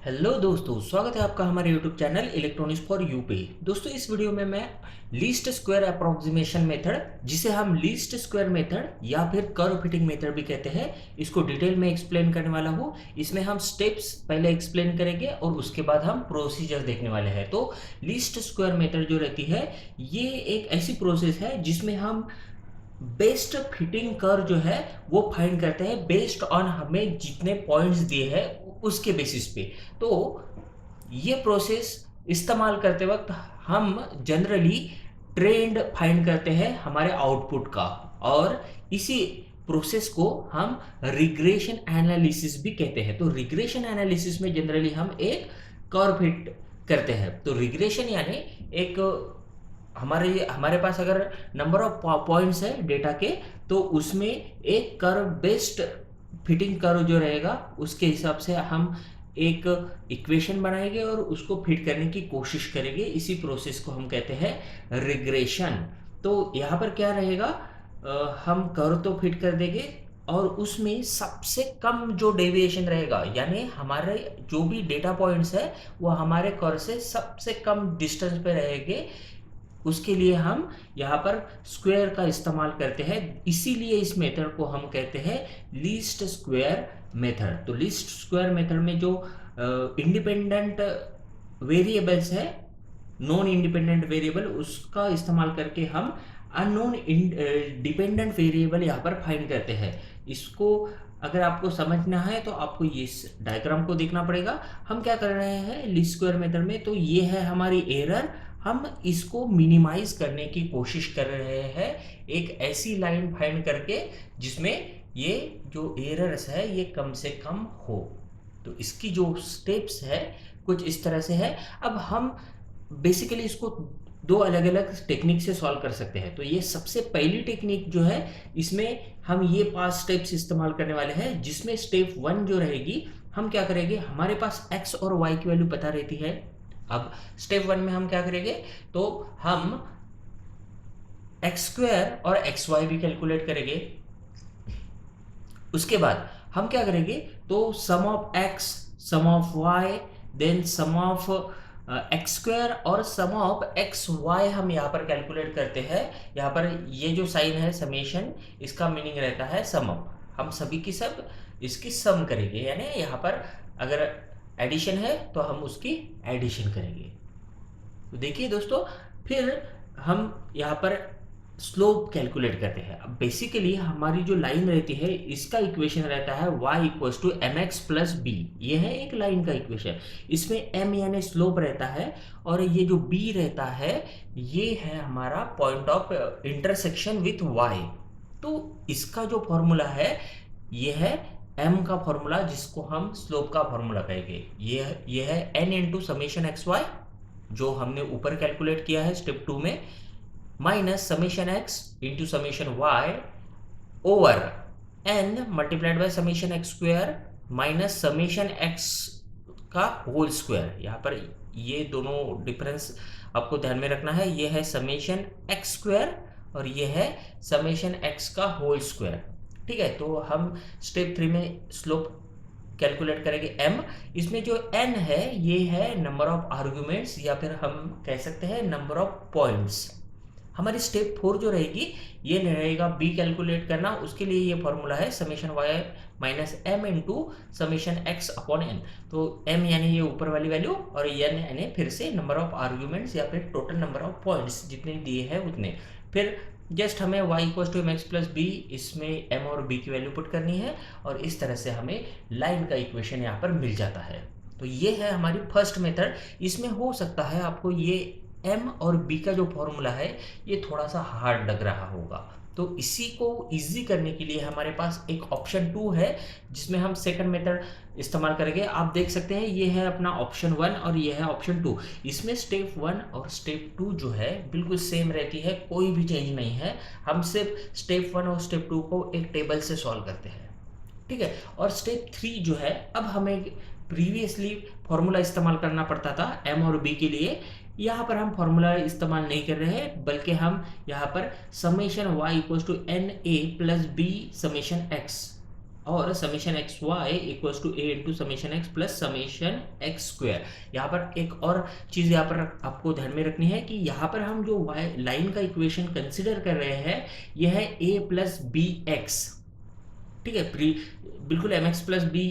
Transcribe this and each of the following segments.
Hello दोस्तों, स्वागत है आपका हमारे YouTube channel electronics for you पे। दोस्तों, इस वीडियो में मैं लीस्ट स्क्वायर अप्रोक्सीमेशन मेथड, जिसे हम लीस्ट स्क्वायर मेथड या फिर कर्व फिटिंग मेथड भी कहते हैं, इसको डिटेल में एक्सप्लेन करने वाला हूँ। इसमें हम स्टेप्स पहले एक्सप्लेन करेंगे और उसके बाद हम प्रोसीजर देखने वाले हैं। तो लीस्ट स्क्वायर मेथड जो रहती है, ये एक ऐसी प्रोसेस है जिसमें हम बेस्ट फिटिंग कर्व जो है वो फाइंड करते हैं बेस्ड ऑन हमें जितने पॉइंट्स दिए हैं उसके बेसिस पे। तो ये प्रोसेस इस्तेमाल करते वक्त हम जनरली ट्रेंड फाइंड करते हैं हमारे आउटपुट का, और इसी प्रोसेस को हम रिग्रेशन एनालिसिस भी कहते हैं। तो रिग्रेशन एनालिसिस में जनरली हम एक कर्व फिट करते हैं। तो रिग्रेशन यानी एक हमारे हमारे पास अगर नंबर ऑफ पॉइंट्स है डेटा के, तो उसमें एक कर्व बेस्ड फिटिंग कर्व जो रहेगा उसके हिसाब से हम एक इक्वेशन बनाएंगे और उसको फिट करने की कोशिश करेंगे। इसी प्रोसेस को हम कहते हैं रिग्रेशन। तो यहाँ पर क्या रहेगा, हम कर्व तो फिट कर देंगे और उसमें सबसे कम जो डेविएशन रहेगा, यानी हमारे जो भी डेटा पॉइंट्स है वो हमारे कर्व से सबसे कम डिस्टेंस पे रहेंगे, उसके लिए हम यहाँ पर स्क्वायर का इस्तेमाल करते हैं। इसीलिए इस मेथड को हम कहते हैं लीस्ट स्क्वायर मेथड। तो लीस्ट स्क्वायर मेथड में जो इंडिपेंडेंट वेरिएबल्स है, नॉन इंडिपेंडेंट वेरिएबल, उसका इस्तेमाल करके हम अननोन डिपेंडेंट वेरिएबल यहाँ पर फाइंड करते हैं। इसको अगर आपको समझना है तो आपको ये डायग्राम को देखना पड़ेगा। हम क्या कर रहे हैं लीस्ट स्क्वायर मेथड में, तो ये है हमारी एरर, हम इसको मिनिमाइज करने की कोशिश कर रहे हैं एक ऐसी लाइन फाइंड करके जिसमें ये जो एरर्स है ये कम से कम हो। तो इसकी जो स्टेप्स है कुछ इस तरह से है। अब हम बेसिकली इसको दो अलग अलग टेक्निक से सॉल्व कर सकते हैं। तो ये सबसे पहली टेक्निक जो है, इसमें हम ये 5 स्टेप्स इस्तेमाल करने वाले हैं, जिसमें स्टेप 1 जो रहेगी, हम क्या करेंगे, हमारे पास x और y की वैल्यू पता रहती है। अब स्टेप 1 में हम क्या करेंगे, तो हम एक्स स्क्वायर और एक्स वाई भी कैलकुलेट करेंगे। उसके बाद हम क्या करेंगे, तो sum of x, sum of y, then sum of x square और सम ऑफ एक्स वाई हम यहाँ पर कैलकुलेट करते हैं। यहाँ पर ये जो साइन है समेशन, इसका मीनिंग रहता है सम ऑफ। हम सभी की सब इसकी सम करेंगे, यानी यहाँ पर अगर एडिशन है तो हम उसकी एडिशन करेंगे। तो देखिए दोस्तों, फिर हम यहाँ पर स्लोप कैलकुलेट करते हैं। अब बेसिकली हमारी जो लाइन रहती है इसका इक्वेशन रहता है y equals to m x plus b. ये है एक लाइन का इक्वेशन। इसमें m यानी स्लोप रहता है और ये जो b रहता है ये है हमारा point of intersection with y। तो इसका जो फॉर्मूला है ये है m का फॉर्मूला, जिसको हम स्लोप का फॉर्मूला कहेंगे। ये है n into summation x y, जो हमने ऊपर कैलकुलेट किया है स्टेप 2 में, minus summation x into summation y over n multiplied by summation x square minus summation x का होल स्क्वायर। यहाँ पर ये दोनों डिफरेंस आपको ध्यान में रखना है। ये है समेशन एक्स स्क्वायर और ये है समेशन एक्स का होल स्क्वायर। ठीक है, तो हम स्टेप 3 में स्लोप कैलकुलेट करेंगे m। इसमें जो n है ये है नंबर ऑफ आर्ग्यूमेंट्स, या फिर हम कह सकते हैं नंबर ऑफ पॉइंट्स। हमारी स्टेप 4 जो रहेगी ये रहेगा b कैलकुलेट करना। उसके लिए ये फॉर्मूला है summation y minus m into summation x upon n। तो m यानी ये ऊपर वाली वैल्यू और n यानी फिर से नंबर ऑफ आर्ग्यूमेंट्स या फिर टोटल नंबर ऑफ पॉइंट्स जितने दिए हैं उतने। फिर जस्ट हमें y equal to m x plus b, इसमें m और b की वैल्यू पुट करनी है और इस तरह से हमें लाइन का इक्वेशन यहाँ पर मिल जाता है। तो ये है हमारी फर्स्ट मेथड। इसमें हो सकता है आपको ये m और b का जो फॉर्मूला है ये थोड़ा सा हार्ड लग रहा होगा, तो इसी को इजी करने के लिए हमारे पास एक ऑप्शन 2 है, जिसमें हम सेकंड मेथड इस्तेमाल करेंगे। आप देख सकते हैं ये है अपना ऑप्शन 1 और ये है ऑप्शन 2। इसमें स्टेप 1 और स्टेप 2 जो है बिल्कुल सेम रहती है, कोई भी चेंज नहीं है। हम सिर्फ स्टेप 1 और स्टेप 2 को एक टेबल से सॉल्व करते हैं। ठीक है, और स्टेप 3 जो है, अब हमें प्रीवियसली फॉर्मूला इस्तेमाल करना पड़ता था m और b के लिए। यहाँ पर हम फॉर्मूला इस्तेमाल नहीं कर रहे हैं, बल्कि हम यहाँ पर summation y equals to n a plus b summation x और summation x y equals to a into summation x plus summation x square. यहाँ पर एक और चीज़ यहाँ पर आपको ध्यान में रखनी है कि यहाँ पर हम जो वाई लाइन का इक्वेशन कंसिडर कर रहे हैं यह है ए प्लस बी एक्स। ठीक है, बिल्कुल एम एक्स प्लस बी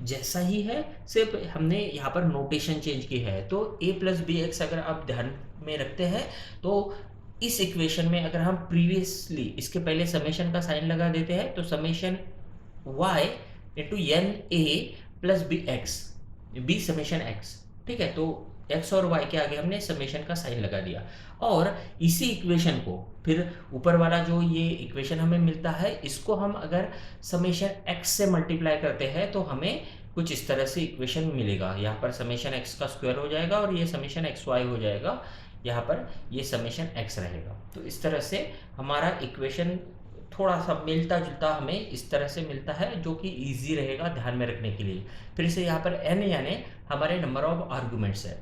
जैसा ही है, सिर्फ हमने यहाँ पर नोटेशन चेंज की है। तो ए प्लस बी एक्स अगर आप ध्यान में रखते हैं तो इस इक्वेशन में अगर हम प्रीवियसली इसके पहले समेशन का साइन लगा देते हैं तो summation y into n a plus b x, b summation x. ठीक है, तो x और y के आगे हमने समेशन का साइन लगा दिया और इसी इक्वेशन को फिर ऊपर वाला जो ये इक्वेशन हमें मिलता है इसको हम अगर समेशन x से मल्टीप्लाई करते हैं तो हमें कुछ इस तरह से इक्वेशन मिलेगा। यहाँ पर समेशन x का स्क्वायर हो जाएगा और ये समेशन एक्स वाई हो जाएगा, यहाँ पर ये समेशन x रहेगा। तो इस तरह से हमारा इक्वेशन थोड़ा सा मिलता जुलता हमें इस तरह से मिलता है जो कि इजी रहेगा ध्यान में रखने के लिए। फिर से यहाँ पर n यानी हमारे नंबर ऑफ आर्गुमेंट्स है।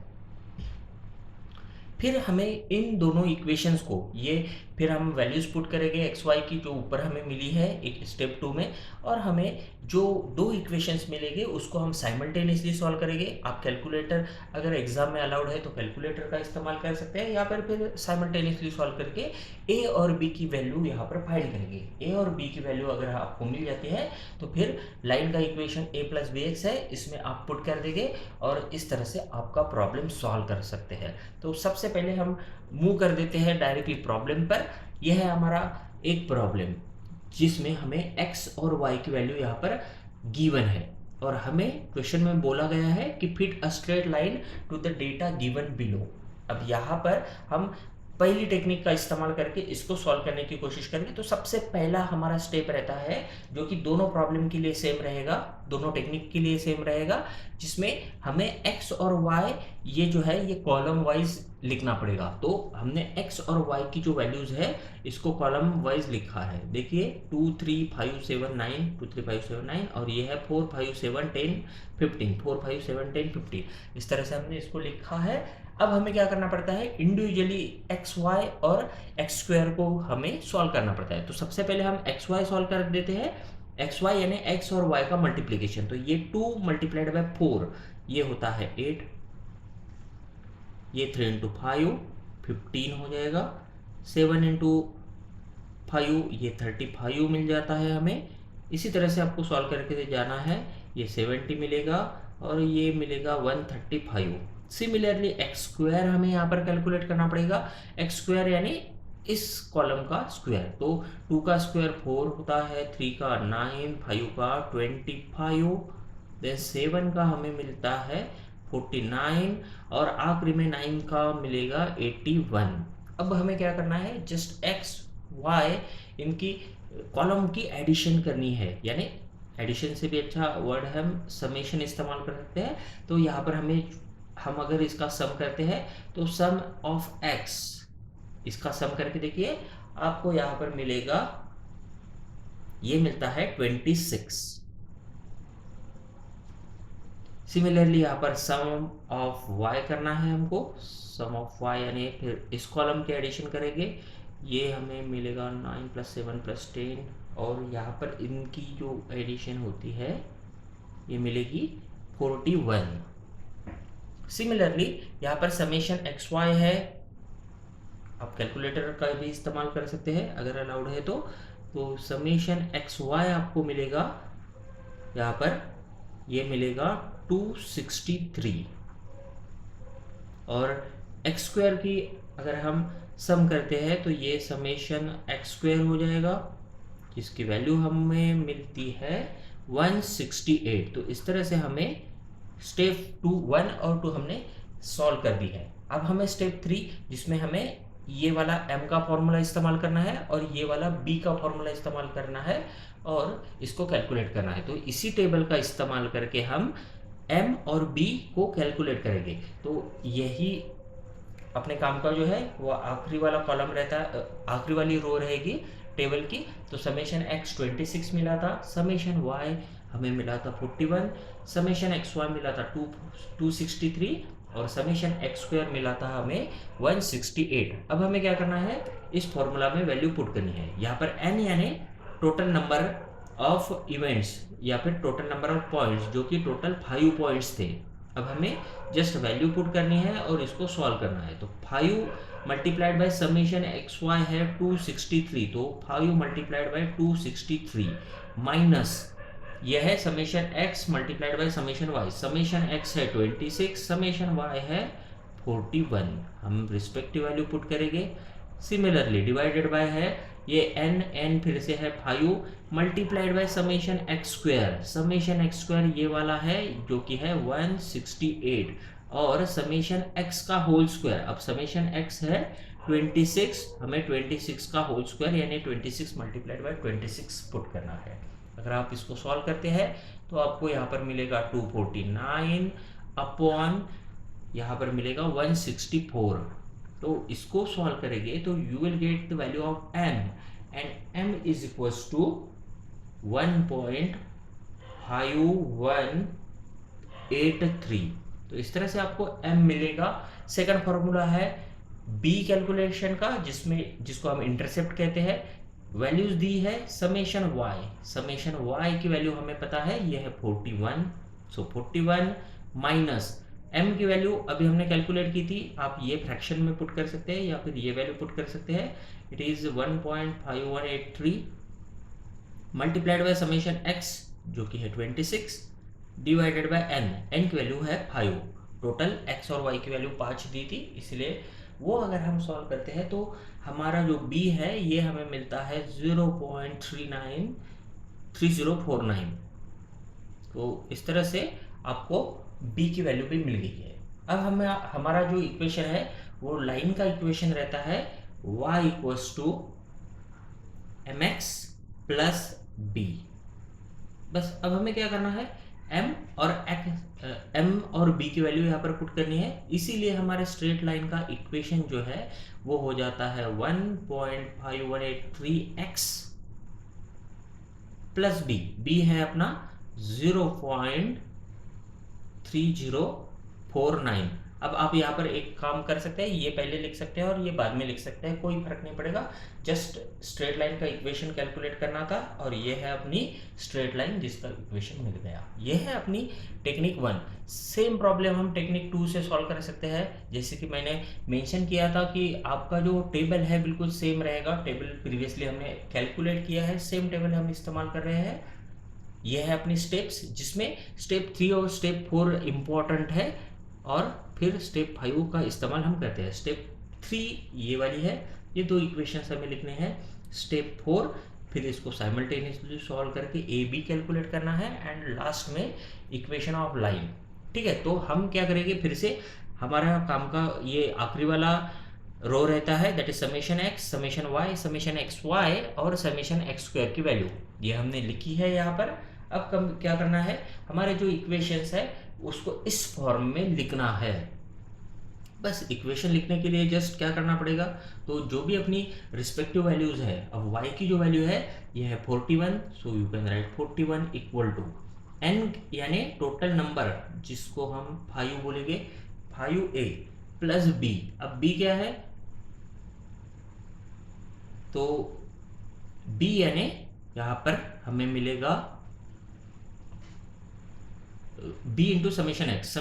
फिर हमें इन दोनों इक्वेशंस को ये फिर हम वैल्यूज पुट करेंगे एक्स वाई की जो ऊपर हमें मिली है एक स्टेप 2 में, और हमें जो दो इक्वेशंस मिलेंगे उसको हम साइमल्टेनियसली सॉल्व करेंगे। आप कैलकुलेटर अगर एग्जाम में अलाउड है तो कैलकुलेटर का इस्तेमाल कर सकते हैं, या फिर साइमल्टेनियसली सॉल्व करके ए और बी की वैल्यू यहाँ पर फाइंड करेंगे। ए और बी की वैल्यू अगर आपको मिल जाती है तो फिर लाइन का इक्वेशन ए प्लस बी एक्स है, इसमें आप पुट कर देंगे और इस तरह से आपका प्रॉब्लम सॉल्व कर सकते हैं। तो सबसे पहले हम मूव कर देते हैं डायरेक्टली प्रॉब्लम पर। यह है हमारा एक प्रॉब्लम जिसमें हमें x और y की वैल्यू यहाँ पर गिवन है और हमें क्वेश्चन में बोला गया है कि fit a straight line to the data given below. अब यहाँ पर हम पहली टेक्निक का इस्तेमाल करके इसको सॉल्व करने की कोशिश करेंगे। तो सबसे पहला हमारा स्टेप रहता है जो कि दोनों प्रॉब्लम के लिए सेम रहेगा, दोनों टेक्निक के लिए सेम रहेगा, जिसमें हमें x और y ये जो है ये कॉलम वाइज लिखना पड़ेगा। तो हमने x और y की जो वैल्यूज है इसको कॉलम वाइज लिखा है। देखिए 2 3 5 7 9 2 3 5 7 9 और ये है 4 5 7 10 15 4 5 7 10 15, इस तरह से हमने इसको लिखा है। अब हमें क्या करना पड़ता है, इंडिविजुअली एक्स वाई और एक्स स्क्वायर को हमें सॉल्व करना पड़ता है। तो सबसे पहले हम एक्स वाई सॉल्व कर देते हैं। एक्स वाई यानी एक्स और वाई का मल्टीप्लीकेशन, तो ये 2 मल्टीप्लाइड बाय 4 ये होता है 8, ये 3 इंटू 5 15 हो जाएगा, 7 इंटू 5 ये 35 मिल जाता है हमें। इसी तरह से आपको सॉल्व करके जाना है, ये 70 मिलेगा और ये मिलेगा 135। सिमिलरली एक्स स्क्वायर हमें यहाँ पर कैलकुलेट करना पड़ेगा। एक्स स्क्वायर यानी इस कॉलम का स्क्वायर, तो 2 का स्क्वायर 4 होता है, 3 का 9, 5 का 25, देन 7 का हमें मिलता है 49 और आखिरी में 9 का मिलेगा 81। अब हमें क्या करना है, जस्ट एक्स वाई इनकी कॉलम की एडिशन करनी है, यानी एडिशन से भी अच्छा वर्ड है हम समेशन इस्तेमाल कर सकते हैं। तो यहाँ पर हम अगर इसका सम करते हैं तो सम ऑफ एक्स, इसका सम करके देखिए आपको यहाँ पर मिलेगा, ये मिलता है 26। सिमिलरली यहाँ पर सम ऑफ y करना है हमको, सम ऑफ y यानी फिर इस कॉलम के एडिशन करेंगे, ये हमें मिलेगा 9 + 7 + 10 और यहाँ पर इनकी जो एडिशन होती है ये मिलेगी 41। सिमिलरली यहाँ पर समेशन एक्स वाई है, आप कैलकुलेटर का भी इस्तेमाल कर सकते हैं अगर अलाउड है तो समेशन एक्स वाई आपको मिलेगा यहाँ पर, ये मिलेगा 263 और एक्स स्क्वायर की अगर हम सम करते हैं तो ये समेशन एक्स स्क्वायर हो जाएगा जिसकी वैल्यू हमें मिलती है 168। तो इस तरह से हमें स्टेप 2 1 और 2 हमने सॉल्व कर दी है। अब हमें स्टेप 3 जिसमें हमें ये वाला m का फॉर्मूला इस्तेमाल करना है और ये वाला b का फॉर्मूला इस्तेमाल करना है और इसको कैलकुलेट करना है। तो इसी टेबल का इस्तेमाल करके हम m और b को कैलकुलेट करेंगे। तो यही अपने काम का जो है वो आखिरी वाला कॉलम रहता है, आखिरी वाली रो रहेगी टेबल की। तो समेशन x 26 मिला था, समेशन y हमें मिला था 41, समेशन एक्स वाई मिला था 263 और समेशन एक्स स्क्वायर मिला था हमें 168। अब हमें क्या करना है, इस फॉर्मूला में वैल्यू पुट करनी है। यहाँ पर n यानी टोटल नंबर ऑफ इवेंट्स या फिर टोटल नंबर ऑफ पॉइंट्स, जो कि टोटल 5 पॉइंट्स थे। अब हमें जस्ट वैल्यू पुट करनी है और इसको सॉल्व करना है। तो 5 multiplied by summation x y है 263, तो 5 मल्टीप्लाइड बाय 263 माइनस यह है summation x multiplied by summation y. Summation x है 26, समेशन वाई है 41। हम रिस्पेक्टिव वैल्यू पुट करेंगे। सिमिलरली डिवाइडेड बाय है ये n फिर से है 5 multiplied by summation x square. Summation x square ये वाला है जो कि है 168 और समेशन एक्स का होल स्क्वायर। अब समेशन एक्स है 26, हमें 26 का होल स्क्वायर यानी 26 मल्टीप्लाइड बाय 26 पुट करना है। अगर आप इसको सॉल्व करते हैं तो आपको यहाँ पर मिलेगा 249 अपॉन यहाँ पर मिलेगा 164। तो इसको सॉल्व करेंगे तो you will get the value of m and m is equals to 1.5183। तो इस तरह से आपको m मिलेगा। सेकंड फॉर्मूला है b कैलकुलेशन का, जिसको हम इंटरसेप्ट कहते हैं। वैल्यूज दी है समेशन y की वैल्यू हमें पता है ये है 41, सो 41 माइनस m की वैल्यू अभी हमने कैलकुलेट की थी। आप ये फ्रैक्शन में पुट कर सकते हैं या फिर ये वैल्यू पुट कर सकते हैं। It is 1.5183 multiplied by summation x जो कि है 26 डिवाइडेड बाय n की वैल्यू है 5। टोटल x और y की वैल्यू 5 दी थी, इसलिए वो अगर हम सॉल्व करते हैं तो हमारा जो b है ये हमें मिलता है 0.393049। तो इस तरह से आपको b की वैल्यू भी मिल गई है। अब हमें हमारा जो इक्वेशन है वो लाइन का इक्वेशन रहता है y equals to mx plus b। बस अब हमें क्या करना है m और b की वैल्यू यहाँ पर पुट करनी है। इसीलिए हमारे स्ट्रेट लाइन का इक्वेशन जो है वो हो जाता है 1.5183x प्लस b है अपना 0.3049। अब आप यहाँ पर एक काम कर सकते हैं, ये पहले लिख सकते हैं और ये बाद में लिख सकते हैं, कोई फर्क नहीं पड़ेगा। जस्ट स्ट्रेट लाइन का इक्वेशन कैलकुलेट करना था और ये है अपनी स्ट्रेट लाइन जिसका इक्वेशन मिल गया। ये है अपनी टेक्निक 1। सेम प्रॉब्लम हम टेक्निक 2 से सॉल्व कर सकते हैं। जैसे कि मैंने मेंशन किया था कि आपका जो टेबल है बिल्कुल सेम रहेगा। टेबल प्रीवियसली हमने कैलकुलेट किया है, सेम टेबल हम इस्तेमाल कर रहे हैं। यह है अपनी स्टेप्स, जिसमें स्टेप 3 और स्टेप 4 इम्पॉर्टेंट है और फिर स्टेप 5 का इस्तेमाल हम करते हैं। स्टेप 3 ये वाली है, ये दो इक्वेशंस हमें लिखने हैं। स्टेप 4 फिर इसको साइमल्टेनियसली सॉल्व करके ए बी कैलकुलेट करना है एंड लास्ट में इक्वेशन ऑफ लाइन। ठीक है, तो हम क्या करेंगे, फिर से हमारा काम का ये आखिरी वाला रो रहता है, that is summation x, summation y, summation x y और समेशन एक्स स्क्वायर की वैल्यू ये हमने लिखी है यहाँ पर। अब क्या करना है, हमारे जो इक्वेशंस है उसको इस फॉर्म में लिखना है। बस इक्वेशन लिखने के लिए जस्ट क्या करना पड़ेगा, तो जो भी अपनी रिस्पेक्टिव वैल्यूज है, अब y की जो वैल्यू है ये है 41, so you can write 41 equal to n यानी टोटल नंबर जिसको हम 5 बोलेंगे, 5a प्लस b। अब b क्या है, तो b यानी यहां पर हमें मिलेगा b इंटू समेशन एक्स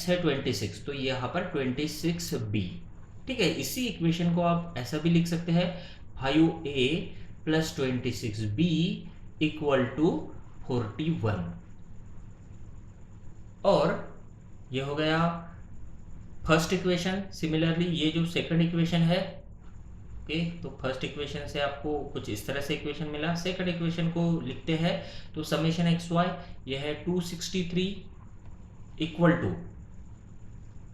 है 26, तो यहाँ पर 26b। ठीक है, इसी इक्वेशन को आप ऐसा भी लिख सकते हैं 5a plus 26b equal to 41। और ये हो गया फर्स्ट इक्वेशन। सिमिलरली ये जो सेकंड इक्वेशन है, ओके, तो फर्स्ट इक्वेशन से आपको कुछ इस तरह से इक्वेशन मिला। सेकंड इक्वेशन को लिखते हैं तो समेशन एक्स वाई ये है 263 इक्वल टू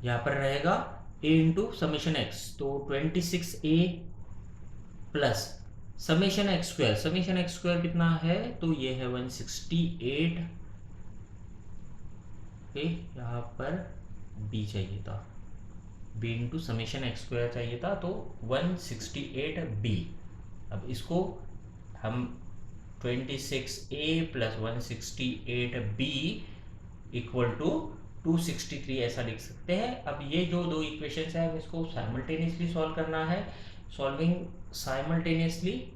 यहाँ पर रहेगा a इंटू समेशन एक्स, तो 26a plus summation x square. Summation x square कितना है, तो ये है 168। ओके, यहाँ पर b चाहिए था, b into summation x square चाहिए था, तो 168b। अब इसको हम 26a plus 168b equal to 263 ऐसा लिख सकते हैं। अब ये जो दो इक्वेशंस है, इसको साइमल्टेनियसली सॉल्व करना है। सॉल्विंग साइमल्टेनियसली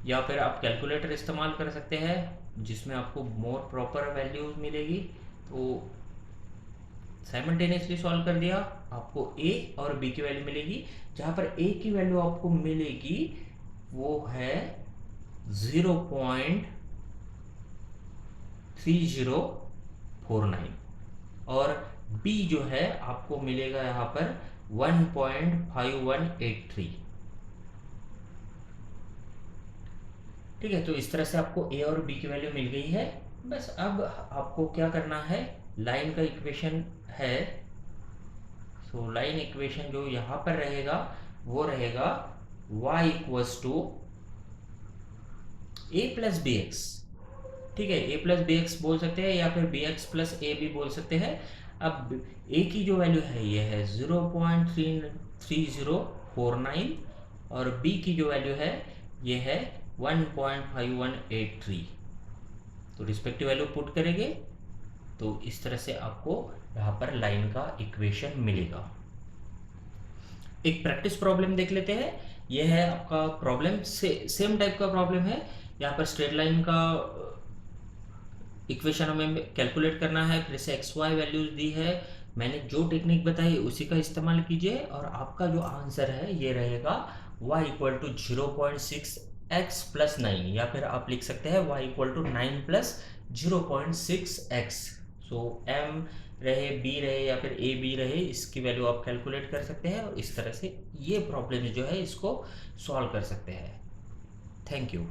या फिर आप कैलकुलेटर इस्तेमाल कर सकते हैं जिसमें आपको मोर प्रॉपर वैल्यूज मिलेगी। तो साइमल्टेनियसली सॉल्व कर दिया, आपको ए और बी की वैल्यू मिलेगी। जहाँ पर ए की वैल्यू आपको मिलेगी वो है 0.3049 और बी जो है आपको मिलेगा यहाँ पर 1.5183। ठीक है, तो इस तरह से आपको ए और बी की वैल्यू मिल गई है। बस अब आपको क्या करना है, लाइन का इक्वेशन है। सो लाइन इक्वेशन जो यहाँ पर रहेगा वो रहेगा y equals to a plus b x. ठीक है, ए प्लस बी एक्स बोल सकते हैं या फिर बी एक्स प्लस ए भी बोल सकते हैं। अब ए की जो वैल्यू है ये है 0.3049 और बी की जो वैल्यू है ये है 1.5183। तो रिस्पेक्टिव वैल्यू पुट करेंगे तो इस तरह से आपको यहाँ पर लाइन का इक्वेशन मिलेगा। एक प्रैक्टिस प्रॉब्लम देख लेते हैं। यह है आपका प्रॉब्लम, सेम टाइप का प्रॉब्लम है। यहाँ पर स्ट्रेट लाइन का इक्वेशन हमें कैलकुलेट करना है, फिर से एक्स वाई वैल्यूज दी है। मैंने जो टेक्निक बताई उसी का इस्तेमाल कीजिए और आपका जो आंसर है ये रहेगा y equal to 0.6x plus 9, या फिर आप लिख सकते हैं y equal to 9 plus 0.6x। So m रहे, b रहे या फिर a b रहे, इसकी वैल्यू आप कैलकुलेट कर सकते हैं और इस तरह से ये प्रॉब्लम जो है इसको सॉल्व कर सकते हैं। Thank you.